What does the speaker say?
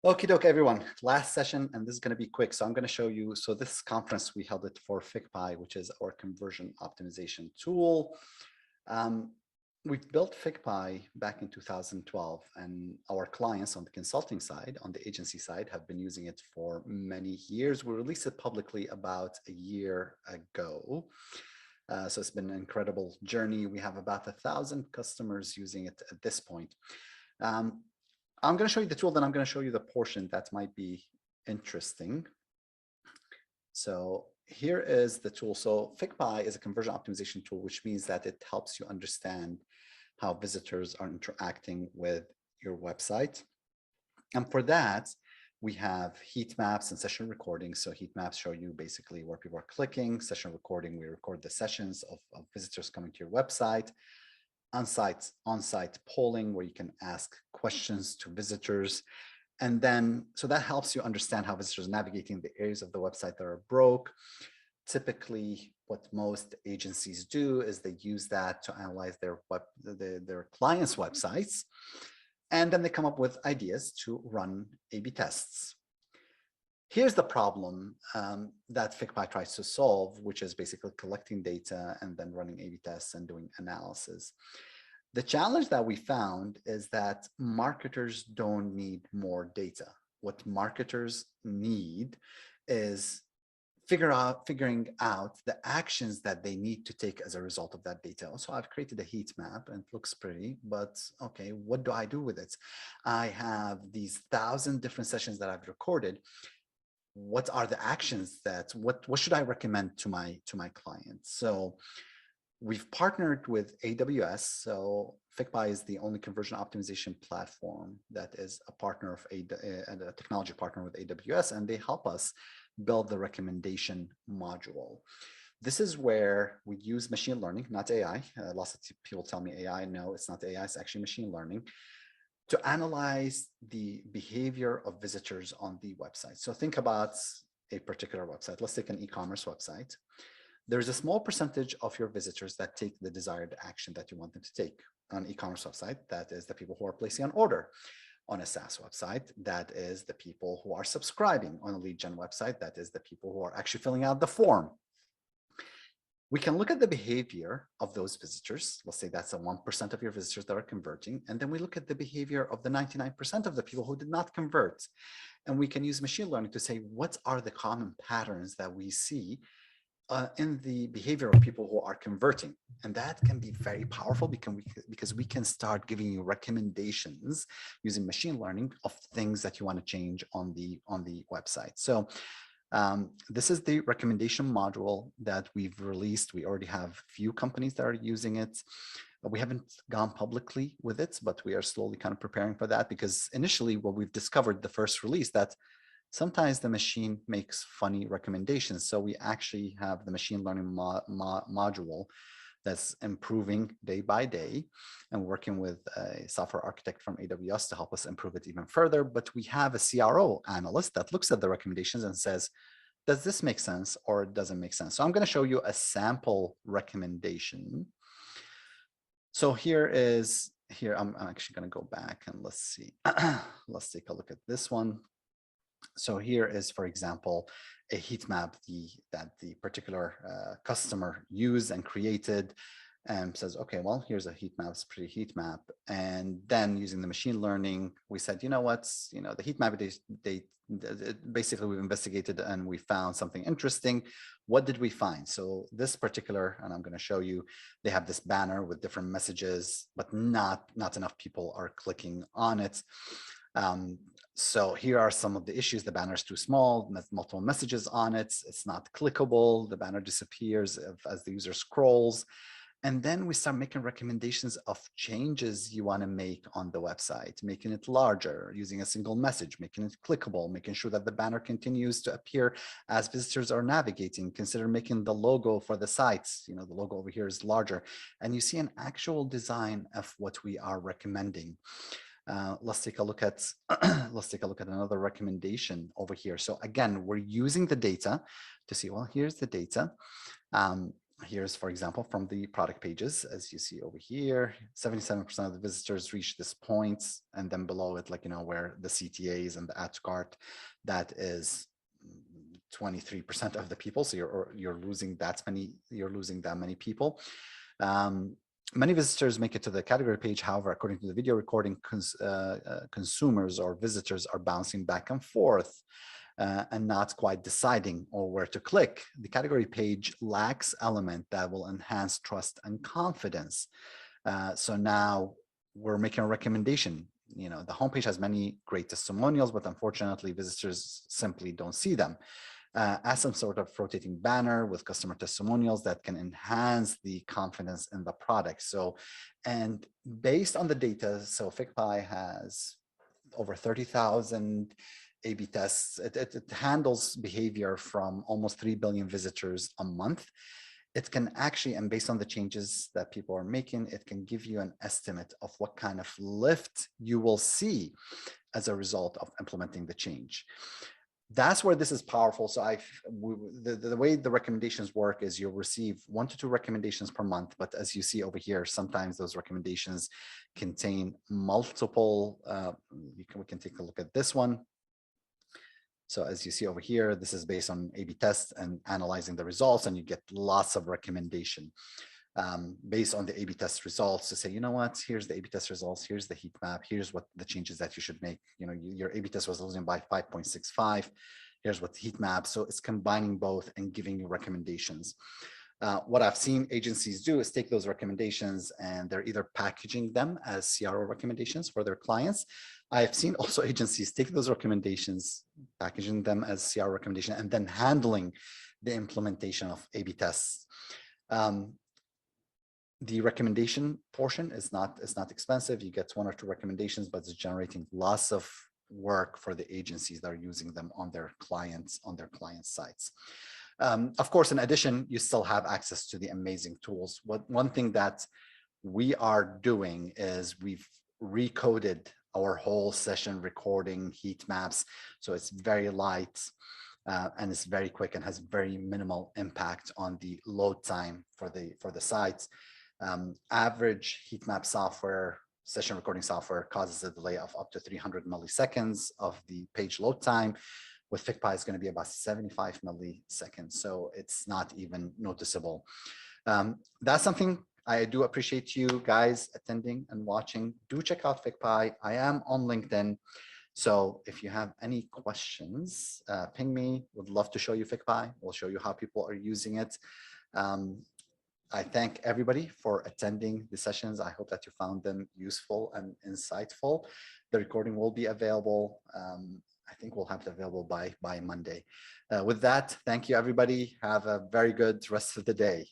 Okie doke, everyone. Last session, and this is going to be quick. So I'm going to show you. So this conference, we held it for FigPii, which is our conversion optimization tool. We've built FigPii back in 2012, and our clients on the consulting side, on the agency side, have been using it for many years. We released it publicly about a year ago. So it's been an incredible journey. We have about 1,000 customers using it at this point. I'm going to show you the tool, then I'm going to show you the portion that might be interesting. So here is the tool. So FigPii is a conversion optimization tool, which means that it helps you understand how visitors are interacting with your website. And for that, we have heat maps and session recordings. So heat maps show you basically where people are clicking. Session recording, we record the sessions of visitors coming to your website. On-site polling, where you can ask questions to visitors. And then, so that helps you understand how visitors are navigating the areas of the website that are broke. Typically, what most agencies do is they use that to analyze their clients' websites. And then they come up with ideas to run A/B tests. Here's the problem that FigPii tries to solve, which is basically collecting data and then running A/B tests and doing analysis. The challenge that we found is that marketers don't need more data. What marketers need is figuring out the actions that they need to take as a result of that data. So I've created a heat map and it looks pretty, but okay, what do I do with it? I have these 1,000 different sessions that I've recorded. What are the actions that, what should I recommend to my clients? So we've partnered with AWS. So FigPii is the only conversion optimization platform that is a partner of a technology partner with AWS, and they help us build the recommendation module. This is where we use machine learning, not AI. Lots of people tell me AI. No, it's not AI, it's actually machine learning, to analyze the behavior of visitors on the website. So think about a particular website. Let's take an e-commerce website. There's a small percentage of your visitors that take the desired action that you want them to take. On an e-commerce website, that is the people who are placing an order. On a SaaS website, that is the people who are subscribing. On a lead gen website, that is the people who are actually filling out the form. We can look at the behavior of those visitors. Let's say that's the 1% of your visitors that are converting. And then we look at the behavior of the 99% of the people who did not convert. And we can use machine learning to say, what are the common patterns that we see in the behavior of people who are converting. And that can be very powerful because we can start giving you recommendations using machine learning of things that you want to change on the website. So this is the recommendation module that we've released. We already have few companies that are using it. We haven't gone publicly with it, but we are slowly kind of preparing for that, because initially what we've discovered the first release, that sometimes the machine makes funny recommendations. So we actually have the machine learning module that's improving day by day, and working with a software architect from AWS to help us improve it even further. But we have a CRO analyst that looks at the recommendations and says, does this make sense or doesn't make sense? So I'm going to show you a sample recommendation. So here I'm actually going to go back and let's see. Let's take a look at this one. So here is, for example, a heat map that the particular customer used and created, and says, okay, well, here's a heat map, it's a pretty heat map. And then using the machine learning, we said, you know what, the heat map, basically we've investigated and we found something interesting. What did we find? So this particular, and I'm going to show you, they have this banner with different messages, but not enough people are clicking on it. So here are some of the issues. The banner is too small, multiple messages on it. It's not clickable. The banner disappears as the user scrolls. And then we start making recommendations of changes you want to make on the website, making it larger, using a single message, making it clickable, making sure that the banner continues to appear as visitors are navigating. Consider making the logo for the sites. The logo over here is larger. And you see an actual design of what we are recommending. Let's take a look at another recommendation over here. So again, we're using the data to see, well, here's the data. here's, for example, from the product pages, as you see over here, 77% of the visitors reach this point, and then below it, like, where the CTAs and the add to cart, that is 23% of the people. So you're losing that many people. Many visitors make it to the category page. However, according to the video recording, consumers or visitors are bouncing back and forth and not quite deciding or where to click. The category page lacks element that will enhance trust and confidence. So now we're making a recommendation. The homepage has many great testimonials, but unfortunately, visitors simply don't see them. As some sort of rotating banner with customer testimonials that can enhance the confidence in the product. So, and based on the data, so FigPii has over 30,000 A/B tests. It handles behavior from almost 3 billion visitors a month. It can actually, and based on the changes that people are making, it can give you an estimate of what kind of lift you will see as a result of implementing the change. That's where this is powerful. So the way the recommendations work is you'll receive 1 to 2 recommendations per month. But as you see over here, sometimes those recommendations contain multiple. We can take a look at this one. So as you see over here, this is based on A/B tests and analyzing the results, and you get lots of recommendation based on the A/B test results to say, you know what, here's the A/B test results, here's the heat map, here's what the changes that you should make. Your A/B test was losing by 5.65. Here's what the heat map. So it's combining both and giving you recommendations. What I've seen agencies do is take those recommendations and they're either packaging them as CRO recommendations for their clients. I've seen also agencies take those recommendations, packaging them as CRO recommendation, and then handling the implementation of A/B tests. The recommendation portion is not expensive. You get 1 or 2 recommendations, but it's generating lots of work for the agencies that are using them on their clients' sites. Of course, in addition, you still have access to the amazing tools. One thing that we are doing is we've recoded our whole session recording heat maps, so it's very light. And it's very quick and has very minimal impact on the load time for the sites. Average heat map software, session recording software, causes a delay of up to 300 milliseconds of the page load time. With FigPii, it's going to be about 75 milliseconds, so it's not even noticeable. That's something I do appreciate you guys attending and watching. Do check out FigPii. I am on LinkedIn. So if you have any questions, ping me. Would love to show you FigPii. We'll show you how people are using it. I thank everybody for attending the sessions. I hope that you found them useful and insightful. The recording will be available. I think we'll have it available by Monday. With that, thank you, everybody. Have a very good rest of the day.